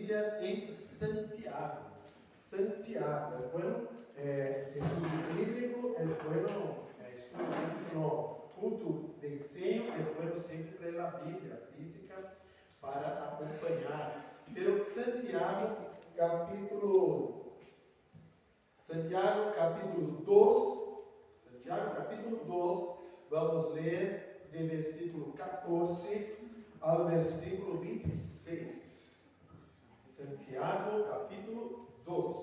Biblias en Santiago. Santiago, es bueno, estudio bíblico, es bueno, estudio no, culto de enseño, es bueno siempre traer la Biblia física para acompañar. Pero Santiago capítulo 2, vamos ler de versículo 14 ao versículo 26. Santiago capítulo 2,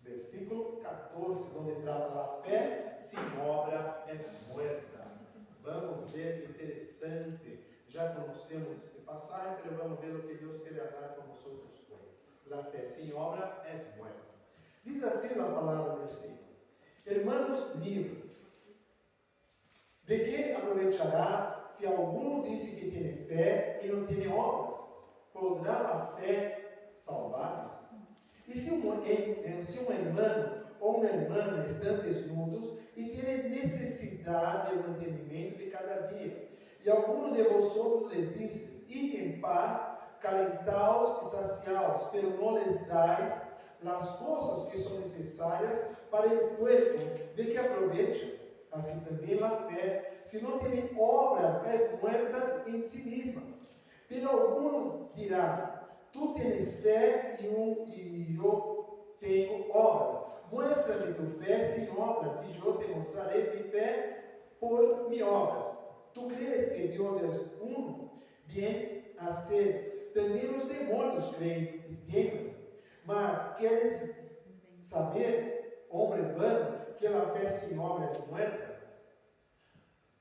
versículo 14, donde trata la fe sin obra es muerta. Vamos ver que interessante. Já conhecemos este pasaje, pero vamos ver o que Deus quer hablar com nós hoje. La fe sin obra es muerta. Diz assim a palavra do Senhor: Hermanos míos, ¿de qué aprovechará si alguno dice que tiene fe y no tiene obras? ¿Podrá la fe salvarnos? Y si un hermano o una hermana están desnudos y tienen necesidad del mantenimiento de cada día, y alguno de vosotros les dice: id en paz, calentaos y saciaos, pero no les dais las cosas que son necesarias para el cuerpo, ¿de qué aprovecha? Así también la fe, si no tiene obras, es muerta en sí misma. Pero alguno dirá: tú tienes fe y yo tengo obras. Muéstrame tu fe sin obras y yo te mostraré mi fe por mis obras. ¿Tú crees que Dios es uno? Bien haces. También los demonios creen y temen. Mas quieres saber, hombre vano, que la fe sin obras es muerta.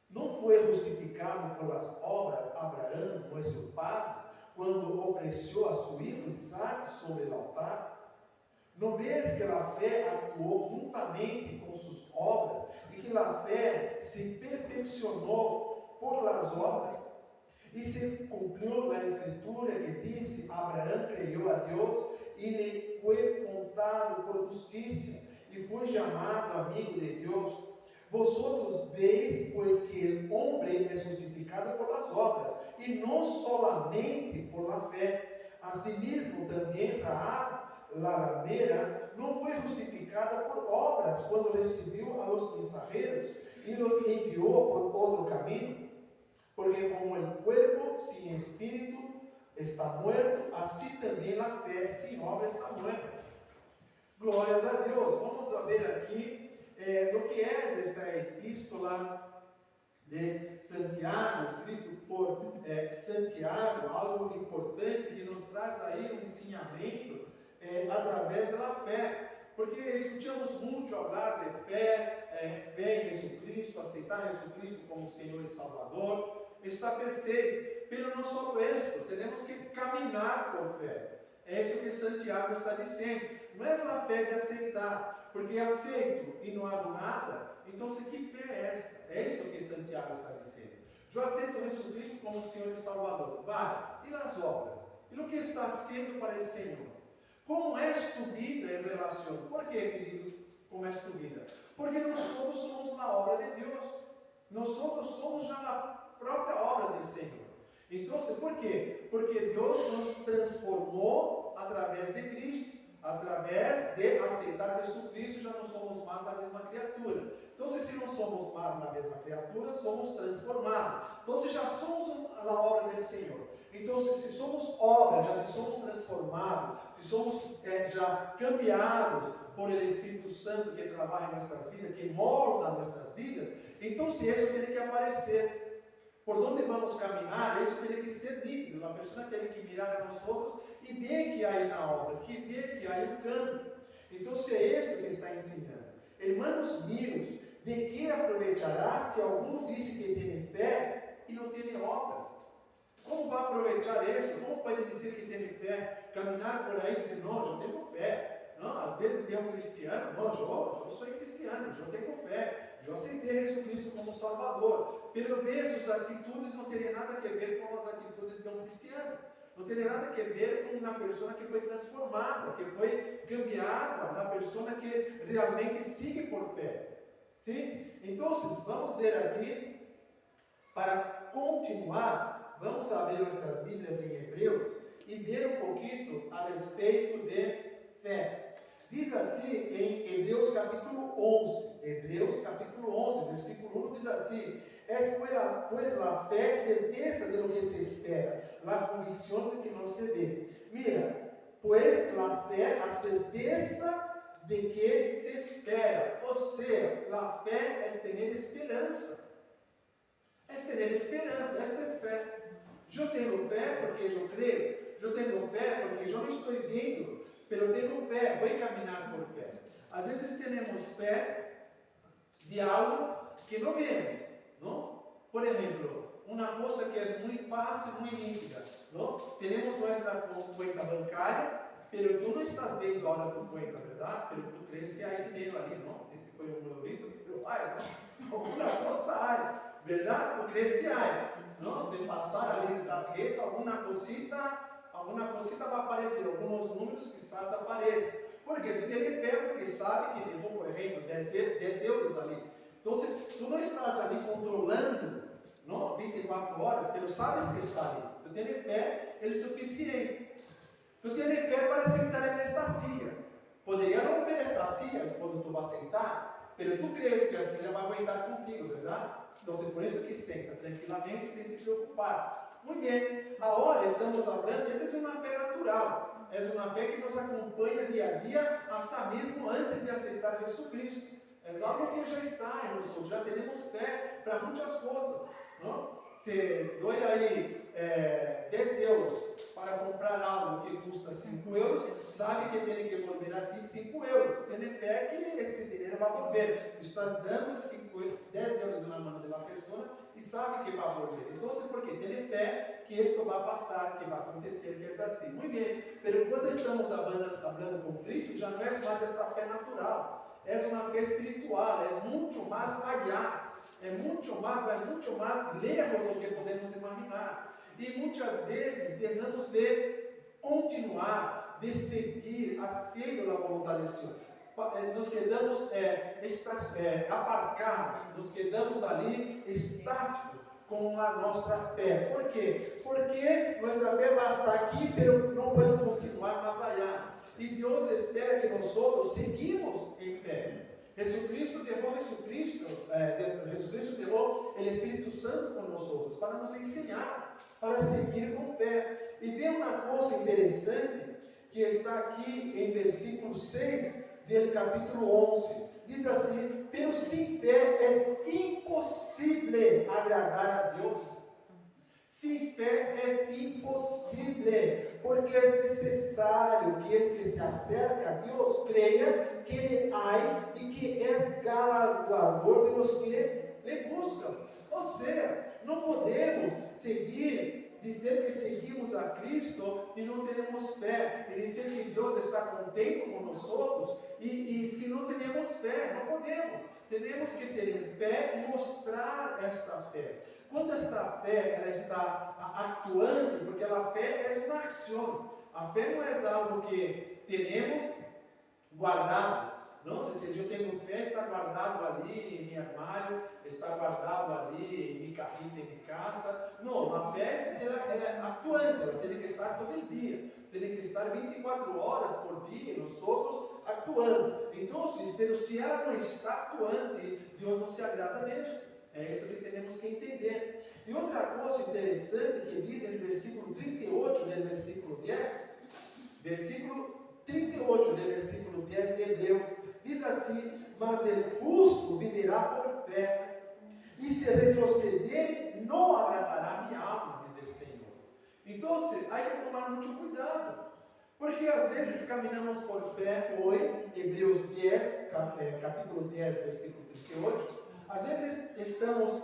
¿No fue justificado por las obras Abraham, nuestro padre, cuando ofreció a su hijo Isaac sobre el altar? ¿No ves que la fe actuó juntamente con sus obras y que la fe se perfeccionó por las obras? Y se cumplió la escritura que dice: Abraham creyó a Dios y le fue contado por justicia y fue llamado amigo de Dios. Vosotros veis pues que el hombre es justificado por las obras y no solamente por la fe. Asimismo también Rahab, la ramera, no fue justificada por obras cuando recibió a los mensajeros y los envió por otro camino. Porque como el cuerpo sin espíritu está muerto, así también la fe sin obra está muerta. Glórias a Deus. Vamos a ver aqui lo que é esta epístola de Santiago, escrito por Santiago, algo importante que nos traz aí um ensinamento através da fé. Porque escutamos muito falar de fé, fé em Jesucristo, aceitar Jesucristo como Senhor e Salvador. Está perfeito, pero não só isto, temos que caminhar por fé. É isso que Santiago está dizendo. Não é a fé de aceitar, porque aceito e não hago nada. Então, que fé é esta? É isso que Santiago está dizendo. Eu aceito Jesucristo como Senhor e Salvador. Vale. E as obras? E o que está sendo para o Senhor? Como é tu vida em relação? Por que digo como é tu vida? Porque nós somos na obra de Deus. Nós somos já na própria obra do Senhor. Então, por quê? Porque Deus nos transformou através de Cristo. Através de aceitar Jesucristo, já não somos mais a mesma criatura. Então, se não somos mais a mesma criatura, somos transformados. Então, já somos a obra do Senhor. Então, se somos obra, já se somos transformados, se somos já cambiados por el Espírito Santo que trabalha em nossas vidas, que molda nossas vidas, então, isso tem que aparecer. Por onde vamos caminhar, isso tem que ser nítido. A pessoa tem que mirar a nós outros e ver que há na obra, que ver que há um câmbio. Então, é isto que está ensinando. Hermanos míos, de que aproveitará se alguno disse que tem fé e não tem obras? Como vai aproveitar isso? Como pode dizer que tem fé? Caminhar por aí e dizer: não, eu tenho fé. Não, às vezes vem um cristiano: não, eu sou cristiano, eu tenho fé. Eu aceitei Jesus como Salvador. Pelo menos as atitudes não teriam nada a ver com as atitudes de um cristiano. Não teria nada a ver com uma pessoa que foi transformada, que foi cambiada, uma pessoa que realmente sigue por fé. Sim? Então, vamos ver aqui, para continuar, vamos abrir nossas Bíblias em Hebreus, e ver um pouquinho a respeito de fé. Diz assim em Hebreus capítulo 11, versículo 1, diz assim: es pues la fe certeza de lo que se espera, la convicción de que no se ve. Mira, pues la fe, a certeza de que se espera, ou seja, a fé é ter esperança. É ter esperança, esta é fé. Eu tenho fé porque eu creio, eu tenho fé porque eu não estou vendo, mas eu tenho fé, vou caminhar por fé. Às vezes temos fé de algo que não vemos, não? Por exemplo, uma coisa que é muito fácil, muito nítida, não? Temos nossa conta bancária, pero tu não estás vendo agora tu cuenta, verdade? Pero tu crees que há dinheiro ali, não? Esse foi um eurito, pero não? Alguma coisa há, verdade? Tu crees que há, não? Se passar ali da reta, alguma cosita vai aparecer, alguns números quizás apareçam. Porque tu tem fé, porque sabe que levou, por exemplo, 10 euros ali. Então, tu não estás ali controlando, não? 24 horas, tu sabes que está ali. Tu tem fé, é o suficiente. Tu tens fé para sentar nesta silla. Poderia romper esta silla quando tu vai sentar, mas tu crees que a silla vai aguentar contigo, verdade? Então, por isso que senta tranquilamente, sem se preocupar. Muito bem, agora estamos falando, essa é uma fé natural. É uma fé que nos acompanha dia a dia, até mesmo antes de aceitar Jesus Cristo. É algo que já está em nós, já temos fé para muitas coisas, não? Se dou aí 10 euros para comprar algo que custa 5 euros, sabe que tem que devolver a ti 5 euros. Tu tem fé que este dinheiro vai devolver. Tu estás dando 10 euros na mão da pessoa e sabe que vai devolver. Então, por quê? Tem fé que isto vai passar, que vai acontecer, que é assim. Muito bem, mas quando estamos falando com Cristo, já não é mais esta fé natural. É uma fé espiritual, é muito mais allá. Vai muito mais lejos do que podemos imaginar. E muitas vezes deixamos de continuar, de seguir, haciendo a vontade do Senhor. Nos quedamos aparcados, nos quedamos ali estáticos com a nossa fé. Por quê? Porque nossa fé vai estar aqui, mas não pode continuar mais allá. E Deus espera que nós seguimos em fé. Jesucristo deixou o Espírito Santo com nós para nos ensinar, para seguir com fé. E vê uma coisa interessante que está aqui em versículo 6 do capítulo 11. Diz assim: pero sem fé é impossível agradar a Deus. Sem fé é impossível, porque é necessário que ele que se acerca a Deus creia que ele há e que é galardoador de los que lhe buscam. Ou seja, não podemos dizer que seguimos a Cristo e não teremos fé, e dizer que Deus está contente com nós, e se não temos fé, não podemos. Temos que ter fé e mostrar esta fé. Quando esta fé ela está atuante, porque a fé é uma ação. A fé não é algo que temos guardado. Não, ou seja, eu tenho fé, está guardado ali em meu armário, está guardado ali em minha carrinha, em minha casa. Não, a fé ela é atuante, ela tem que estar todo dia, tem que estar 24 horas por dia, nós outros atuando. Então, pero se ela não está atuante, Deus não se agrada disso. É isso que temos que entender. E outra coisa interessante que diz no versículo 38 do versículo 10, versículo 38 do versículo 10 de Hebreu, diz assim: mas o justo viverá por fé, e se retroceder, não agradará minha alma, diz o Senhor. Então, há que tomar muito cuidado, porque às vezes caminhamos por fé, hoje, Hebreus 10, capítulo 10, versículo 38, às vezes estamos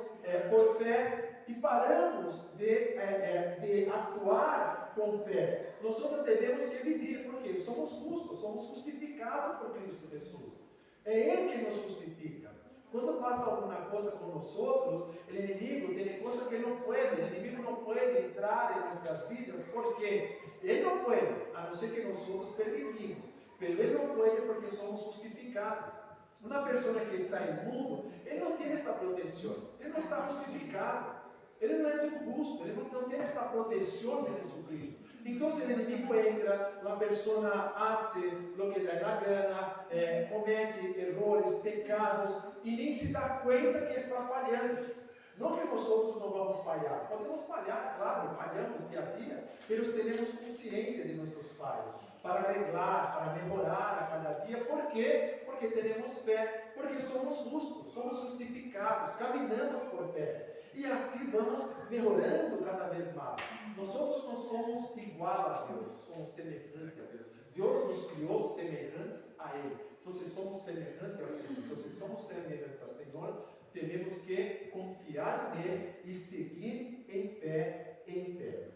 por fé e paramos de atuar com fé. Nós devemos que viver, porque somos justos, somos justificados por Cristo Jesus. É Ele que nos justifica. Quando passa alguma coisa com nós outros, o inimigo tem coisa que ele não pode, o inimigo não pode entrar em nossas vidas, porque ele não pode, a não ser que nós outros permitimos, mas ele não pode porque somos justificados. Uma pessoa que está imundo, ele não tem esta proteção, ele não está justificado, ele não é justo, ele não tem esta proteção de Jesus Cristo. Entonces el enemigo entra, la persona hace lo que da la gana, comete errores, pecados y ni se da cuenta que está fallando. No que nosotros no vamos a fallar, podemos fallar, claro, fallamos día a día, pero tenemos conciencia de nuestros fallos, para arreglar, para mejorar a cada día. ¿Por qué? Porque tenemos fe, porque somos justos, somos justificados, caminhamos por fe. E assim vamos melhorando cada vez mais. Nós não somos igual a Deus, somos semelhantes a Deus. Deus nos criou semelhante a Ele. Então, se somos semelhantes ao Senhor, então, se somos semelhantes ao Senhor, temos que confiar nele e seguir em fé, em fé.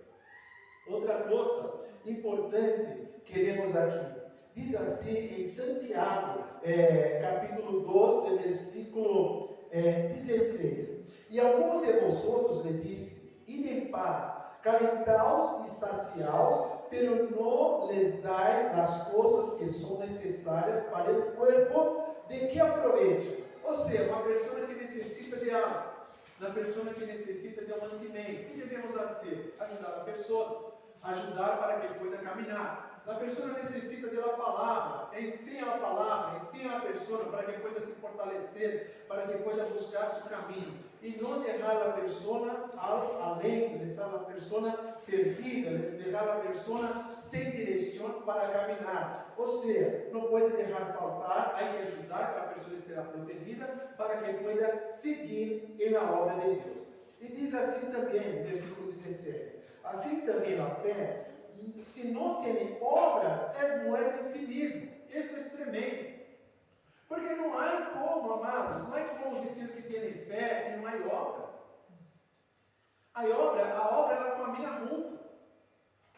Outra coisa importante que vemos aqui, diz assim em Santiago, capítulo 2, versículo 16. E algum de vosotros lhe disse: ide em paz, calentaos e saciaos, pero não lhes dais as coisas que são necessárias para o corpo, de que aproveita? Ou seja, uma pessoa que necessita de algo, uma pessoa que necessita de um mantimento. O que devemos fazer? Ajudar a pessoa, ajudar para que pueda caminhar. A pessoa necessita de uma palavra, ensina a palavra, ensina a pessoa para que pueda se fortalecer, para que pueda buscar seu caminho. E não deixar a pessoa além, deixar a pessoa perdida, deixar a pessoa sem direção para caminhar. Ou seja, não pode deixar faltar, há que ajudar que a pessoa esteja protegida para que pueda seguir na obra de Deus. E diz assim também, no versículo 17: assim também a fé, se não tem obras, é morta em si mesmo. Isto é tremendo. Porque não há como, amados, não há como dizer que tem fé e não há obras. A obra ela caminha junto.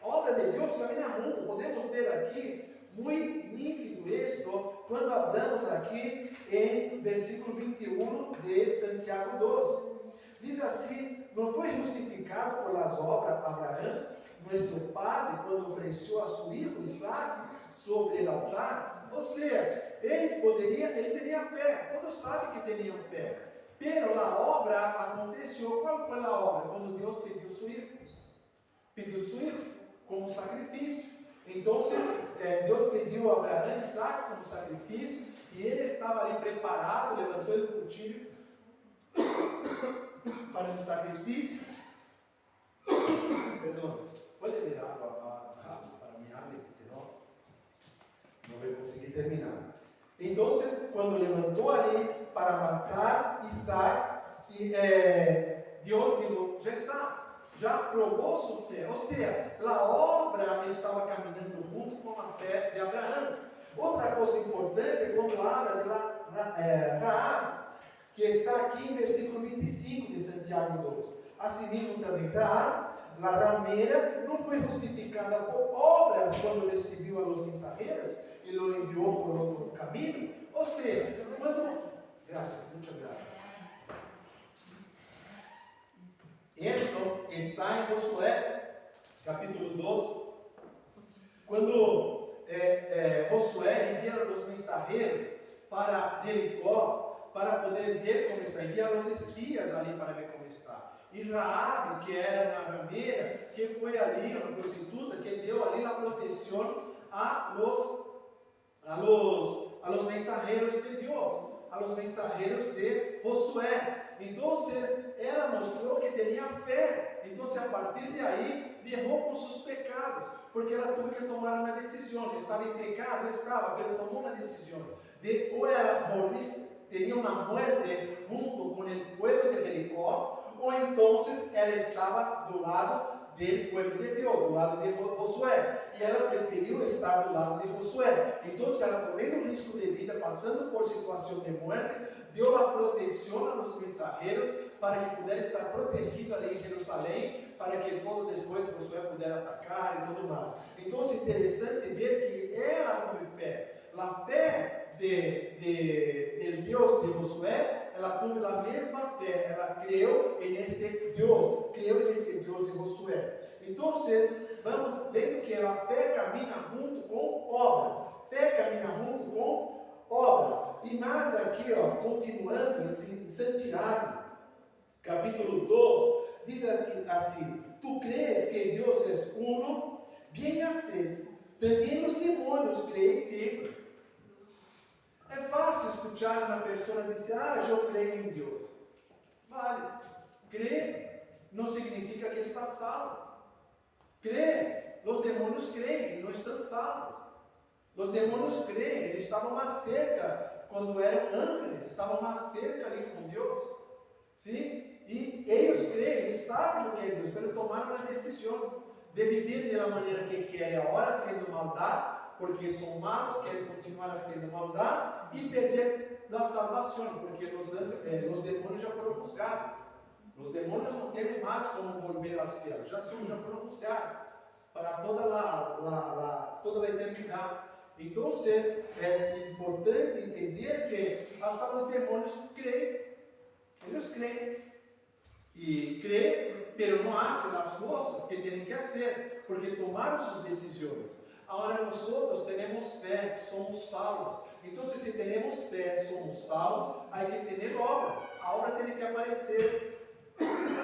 A obra de Deus caminha junto. Podemos ver aqui, muito nítido isto, quando hablamos aqui em versículo 21 de Santiago 2. Diz assim: não foi justificado por las obras Abraão, nosso padre, quando ofereceu a seu filho Isaac sobre o altar? Ou seja, ele tinha fé, todos sabem que tinham fé, pero a obra aconteceu. Qual foi a obra? Quando Deus pediu seu filho como sacrifício. Então, Deus pediu a Abraão e Isaac como sacrifício, e ele estava ali preparado, levantou ele do tiro para o sacrifício. Perdão, pode ler água para minha água, senão não vou conseguir terminar. Então, quando levantou ali para matar Isaac, Deus disse: já está, já provou sua fé. Ou seja, a obra estava caminhando junto com a fé de Abraão. Outra coisa importante é quando habla de Raab, que está aqui em versículo 25 de Santiago 2. Assim mesmo também Raab, a rameira, não foi justificada por obras quando recebeu a los mensageiros e o enviou por outro caminho. Ou seja, muitas graças. Esto está em Josué, capítulo 2, quando Josué envia os mensageiros para Jericó, para poder ver como está, envia os espias ali para ver como está. E Raabe, que era a rameira, que foi ali, uma prostituta, que deu ali a proteção a los mensageiros de Deus, a los mensageiros de Josué. Então, ela mostrou que tinha fé. Então, a partir de aí, derrou com seus pecados, porque ela teve que tomar uma decisão. Estava em pecado, mas tomou uma decisão de ou ela teria uma morte junto com o povo de Jericó, ou então ela estava do lado do povo de Deus, do lado de Josué. E ela preferiu estar do lado de Josué. Então, ela correndo risco de vida, passando por situação de morte, deu a proteção aos mensageiros para que pudesse estar protegido ali em Jerusalém, para que todo depois Josué pudesse atacar e tudo mais. Então, é interessante ver que ela teve fé. A fé de Deus de Josué, ela teve a mesma fé, ela creu neste Deus, de Josué. Então, vamos vendo que a fé caminha junto com obras. Fé caminha junto com obras. E mais aqui, continuando em Santiago, capítulo 2, diz aqui assim: tu crees que Deus é uno, bien haces, también los demonios creen y temen. É fácil escuchar uma pessoa dizer, eu creio em Deus. Vale, crer não significa que está salvo. Crer, os demônios creem e não estão salvos. Os demônios creem, eles estavam mais cerca, quando eram ángeles, estavam mais cerca ali com Deus. Sim? E eles creem, eles sabem o que é Deus, mas tomaram uma decisão de viver da maneira que querem, agora sendo maldade, porque são malos, querem continuar sendo maldade e perder a salvação, porque os demônios já foram juzgados. Os demônios não têm mais como volver ao céu, já foram juzgados para toda a eternidade. Então, é importante entender que até os demônios creem, eles creem. E creem, mas não fazem as coisas que têm que fazer, porque tomaram suas decisões. Agora nós temos fé, somos salvos. Então, se temos fé, somos salvos, há que ter obras. A obra tem que aparecer,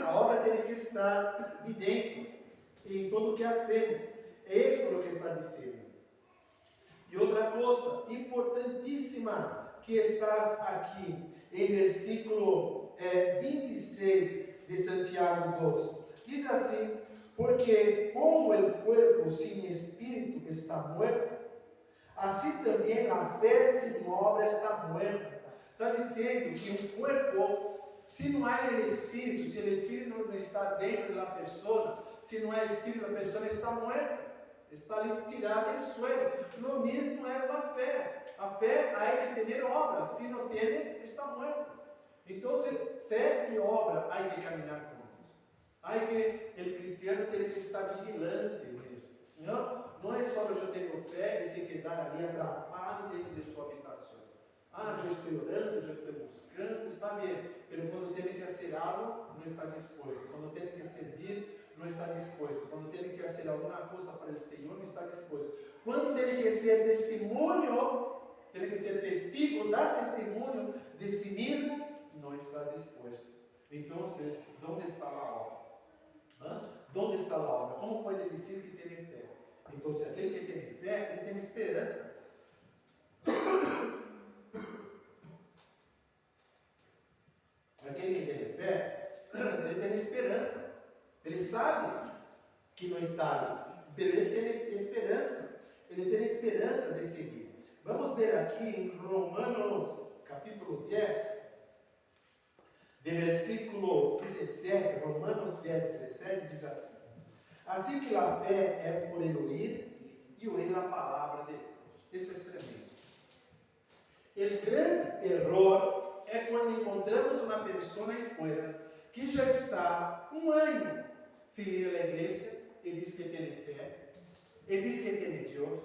a obra tem que estar evidente em tudo o que hacemos. É isso o que está dizendo. E outra coisa importantíssima que está aqui em versículo 26 de Santiago 2. Diz assim: porque como o corpo sem espírito está morto, assim também a fé sem obra está morta. Está dizendo que um corpo, se não há o espírito, se o espírito não está dentro da pessoa, se não há espírito, a pessoa está morta, está ali tirada do suelo. Lo mesmo é a fé. A fé há que ter obra, se não tem, está morta. Então, fé e obra há que caminhar juntos. Há que o cristiano tem que estar vigilante mesmo. Não é só eu tenho fé e se quedar ali atrapado dentro de sua habitação. Já estou orando, já estou buscando, está bem. Mas quando tem que fazer algo, não está disposto. Quando tem que servir, não está disposto. Quando tem que fazer alguma coisa para o Senhor, não está disposto. Quando tem que ser testemunho, tem que ser testigo, dar testemunho de si mesmo, não está disposto. Então, onde está a obra? Onde está a obra? Como pode dizer que tem fé? Então, aquele que tem fé, ele tem esperança. Aquele que tem fé, ele tem esperança. Ele sabe que não está ali, mas ele tem esperança. Ele tem esperança de seguir. Vamos ver aqui em Romanos capítulo 10, de versículo 17, Romanos 10, 17, diz assim: assim que a fé é por ele ouvir, e ouvir a palavra de Deus. Isso é tremendo. O grande erro é quando encontramos uma pessoa aí fora que já está um ano sem ir à igreja e diz que tem fé, e diz que tem Deus,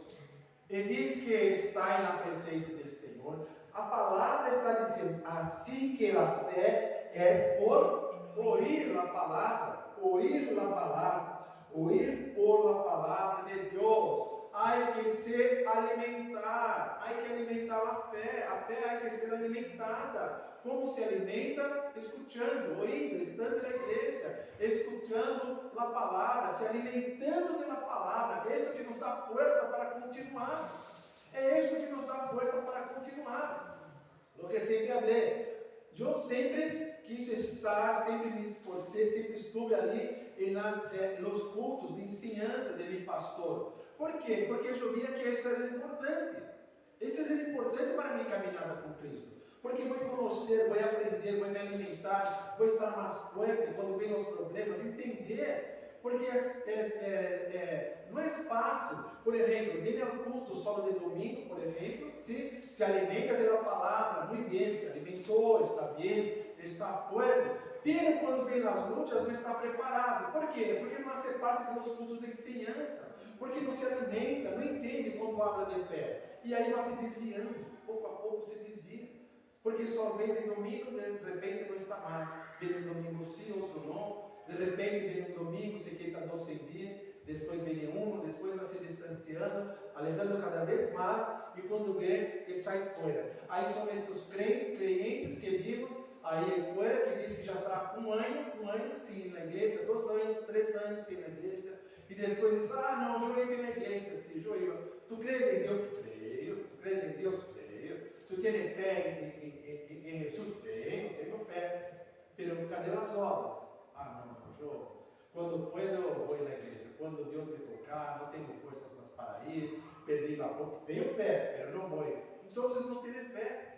e diz que está na presença do Senhor. A palavra está dizendo assim que a fé é por ouvir a palavra, ouvir a palavra, ouvir por a palavra de Deus. Há que se alimentar, há que alimentar a fé há que ser alimentada. Como se alimenta? Escutando, ouvindo, estando na igreja, escutando a palavra, se alimentando da palavra. É isso que nos dá força para continuar. É isso que nos dá força para continuar. O que sempre falei, eu sempre quis estar, sempre me esforcei, sempre estive ali nos cultos de ensinança de meu pastor. Por quê? Porque eu via que isso era importante. Isso é importante para a minha caminhada com Cristo. Porque vou conhecer, vou aprender, vou me alimentar, vou estar mais forte quando vem os problemas, entender. Porque não é fácil. Por exemplo, vem ao culto só de domingo, por exemplo, se alimenta da palavra, muito bem, se alimentou, está bem, está forte. Mas quando vem nas lutas, não está preparado. Por quê? Porque não faz parte dos cultos de ensinança. Porque não se alimenta, não entende quando habla de fé. E aí vai se desviando, pouco a pouco se desvia. Porque só vem de domingo, de repente não está mais. Vem um domingo sim, outro não. De repente vem um domingo, se quer estar 12 dias. Depois vem um, depois vai se distanciando, alejando cada vez mais. E quando vê, está aí fora. Aí são estes crentes que vimos aí fora, que diz que já está um ano sim na igreja, 2 anos, 3 anos sim na igreja. e depois diz, não, eu iba na igreja, sim, eu iba. Tu crees em Deus? Creio. Tu crees em Deus? Creio. Tu tens fé em Jesus? Tenho fé. Pero cadê as obras? Não, eu, quando puedo, vou na igreja. Quando Deus me tocar, não tenho forças mais para ir, perdi a boca. Tenho fé, pero não vou. Então vocês não têm fé.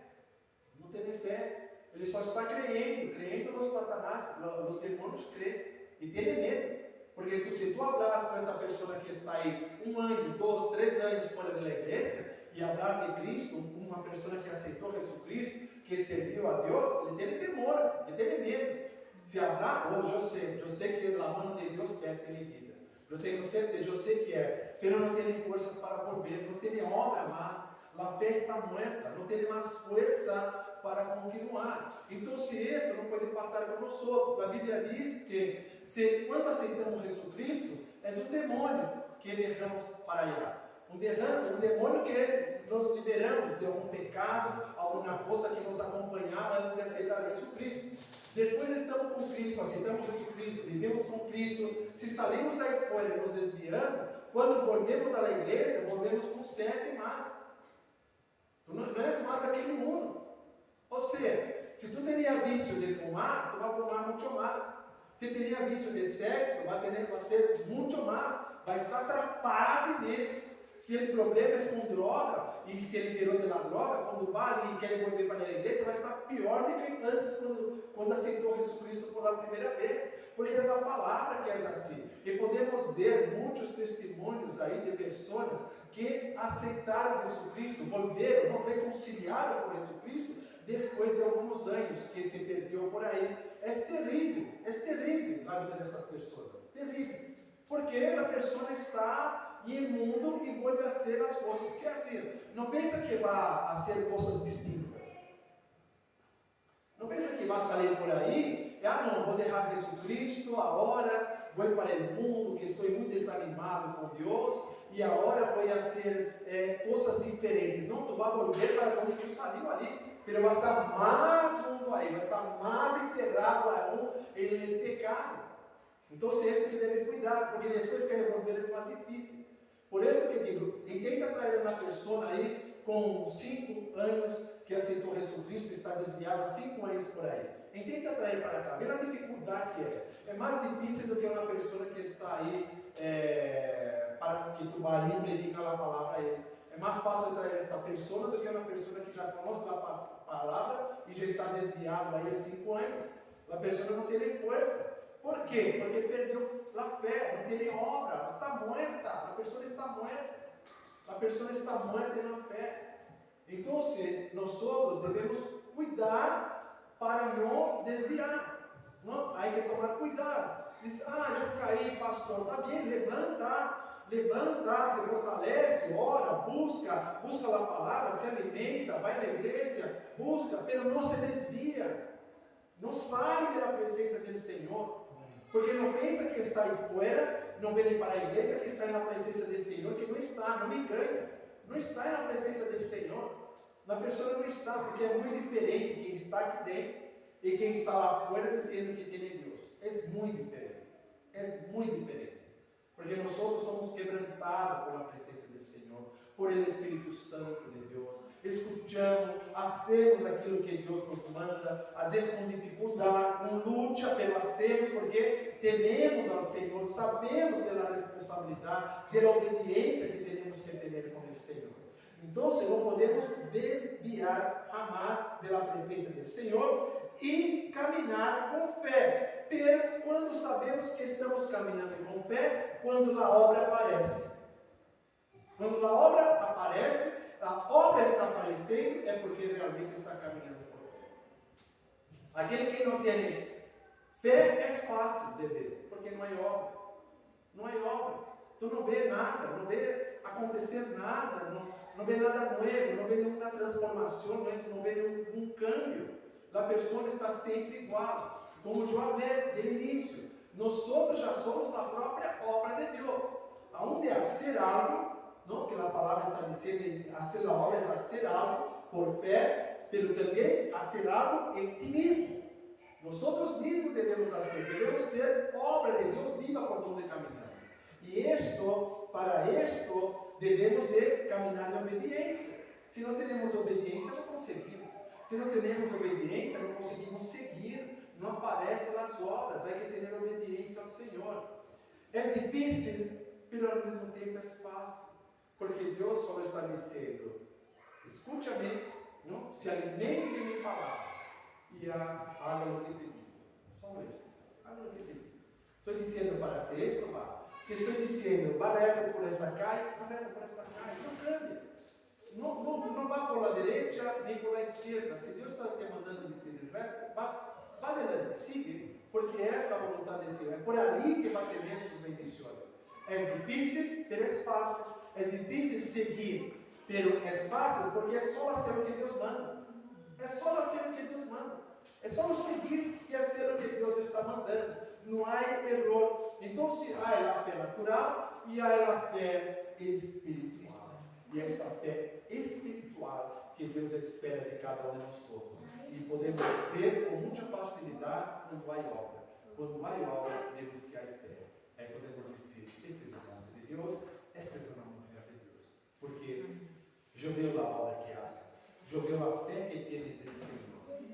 Não têm fé. Ele só está crendo no Satanás, os demônios creem e tem medo. Porque se tu hablas com essa pessoa que está aí 1 ano, 2, 3 anos fora da igreja e falar de Cristo, uma pessoa que aceitou Jesus Cristo, que serviu a Deus, ele tem temor, ele tem medo. Se hablar, eu sei que a mão de Deus pesa em minha vida. Eu tenho certeza, eu sei que é, mas não tenho forças para volver, não tenho obra mais, a fé está morta, não tenho mais força para continuar. Então, se isto não pode passar com nós outros, a Bíblia diz que quando aceitamos Jesus Cristo, é um demônio que deixamos para allá. Um demônio que nos liberamos de algum pecado, alguma coisa que nos acompanhava antes de aceitar Jesus Cristo. Depois estamos com Cristo, aceitamos Jesus Cristo, vivemos com Cristo. Se saímos aí fora e nos desviamos, quando volvemos à igreja, volvemos com 7 mais. Tu não és mais aquele mundo. Ou seja, se tu teria vício de fumar, tu vai fumar muito mais. Se teria vício de sexo, vai ser muito mais. Vai estar atrapado nisso. Se o problema é com droga, e se ele virou de la droga, quando vai ali e quer volver para a igreja, vai estar pior do que antes, quando aceitou Jesus Cristo pela primeira vez. Porque é a palavra que é assim. E podemos ver muitos testemunhos aí de pessoas que aceitaram Jesus Cristo, volveram, não reconciliaram com Jesus Cristo, depois de alguns anos que se perdeu por aí. É terrível na vida dessas pessoas. Terrível. Porque a pessoa está imundo e volve a ser as coisas que hacía. Não pensa que vai ser coisas distintas. Não pensa que vai sair por aí, não, vou deixar Jesus Cristo, agora vou para o mundo, que estou muito desanimado com Deus, e agora vou fazer coisas diferentes. Não, tu vai volver para onde tu saiu ali, mas vai estar mais fundo aí, vai estar mais enterrado aún em pecado. Então, é isso que deve cuidar, porque depois que ele volver é mais difícil. Por isso que digo, tenta trazer uma pessoa aí com 5 anos que aceitou Jesus Cristo, está desviado há 5 anos por aí. Tenta trazer para cá, vê a dificuldade que é. É mais difícil do que uma pessoa que está aí para que tu vá ali e predica a palavra a ele. É mais fácil trazer esta pessoa do que uma pessoa que já conhece a palavra e já está desviado aí há 5 anos. A pessoa não tem força. Por quê? Porque perdeu a fé, não tem obra, ela está morta, a pessoa está morta. A pessoa está morta na fé. Então, nós devemos cuidar para não desviar. Não? Há que tomar cuidado. Diz, eu caí, pastor, está bem, levanta, se fortalece, ora, busca a palavra, se alimenta, vai na igreja, busca, mas não se desvia. Não sai da presença do Senhor. Porque não pensa que está aí fora, não vem para a igreja, que está na presença do Senhor, que não está, não me engane. Não está na presença do Senhor. A pessoa não está, porque é muito diferente quem está aqui dentro e quem está lá fora dizendo que tem Deus. É muito diferente. É muito diferente. Porque nós somos quebrantados por a presença do Senhor, por o Espírito Santo de Deus. Escutamos, hacemos aquilo que Deus nos manda, às vezes com dificuldade, com luta, mas hacemos porque tememos ao Senhor, sabemos da responsabilidade, da obediência que temos que ter com o Senhor. Então, não podemos desviar jamais da presença do Senhor e caminhar com fé. Pero quando sabemos que estamos caminhando com fé, quando a obra aparece. Quando a obra aparece, a obra está aparecendo, é porque realmente está caminhando por fé. Aquele que não tem fé é fácil de ver, porque não há obra. Não há obra. Tu não vê nada, não vê acontecer nada, não vê nada novo, não vê nenhuma transformação, não vê nenhum câmbio. A pessoa está sempre igual. Como eu falei no início, nós já somos a própria obra de Deus. Aonde hacer algo, que a palavra está dizendo, hacer a obra é hacer algo por fé, mas também hacer algo em ti mesmo. Nós mesmos devemos ser obra de Deus viva por onde caminhamos. Y para esto, debemos de caminar en obediencia. Si no tenemos obediencia, no conseguimos. Si no tenemos obediencia, no conseguimos seguir. No aparecen las obras. Hay que tener obediencia al Señor. Es difícil, pero al mismo tiempo es fácil. Porque Dios solo está diciendo, escúchame, ¿no? Se alimente de mi palabra y haga lo que te digo. Solo esto. Haga lo que te digo. Estoy diciendo para hacer esto, va. Si estoy diciendo, va recto por esta calle, va recto por esta calle. No cambie. No va por la derecha ni por la izquierda. Si Dios está te mandando decir recto, va adelante, sigue, porque es la voluntad de Dios. Es por ahí que va a tener sus bendiciones. Es difícil, pero es fácil. Es difícil seguir, pero es fácil porque es solo hacer lo que Dios manda. Es solo hacer lo que Dios manda. Es solo seguir y hacer lo que Dios está mandando. No hay error. Entonces hay la fe natural y hay la fe espiritual. Y esa fe espiritual que Dios espera de cada uno de nosotros. Y podemos ver con mucha facilidad cuando hay obra. Cuando hay obra, vemos que hay fe. Aí podemos dizer, este es un hombre de Dios, esta es una mujer de Dios. Porque yo veo la obra que hace. Yo veo la fe que tiene en el Señor.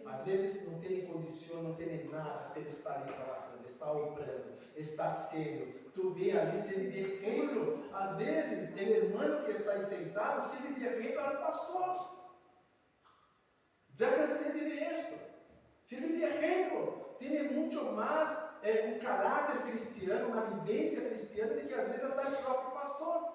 Às vezes não tem condição, não tem nada para estar ali trabalhando, está obrando, está sendo. Tu vê ali sendo de exemplo. Às vezes, o irmão que está aí sentado sirve de exemplo ao pastor. Já cansei de ver isto. Sirve de exemplo. Tem muito mais um caráter cristiano, uma vivência cristiana, do que às vezes até o próprio pastor.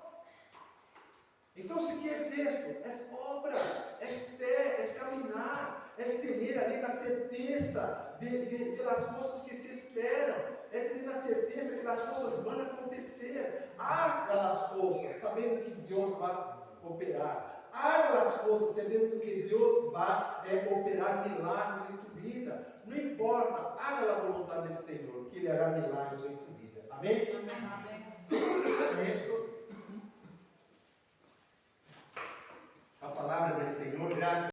Então, o que é isto? É obra, é fé, é caminhar, é ter ali a certeza de las coisas que se esperam, é ter a certeza que as coisas vão acontecer. Haga as coisas sabendo que Deus vai operar. Haga as coisas sabendo que Deus vai operar milagres em tu vida. Não importa, haga a vontade do Senhor, que Ele hará milagres em tu vida. Amém? Amém. É isso. A palavra do Senhor, graças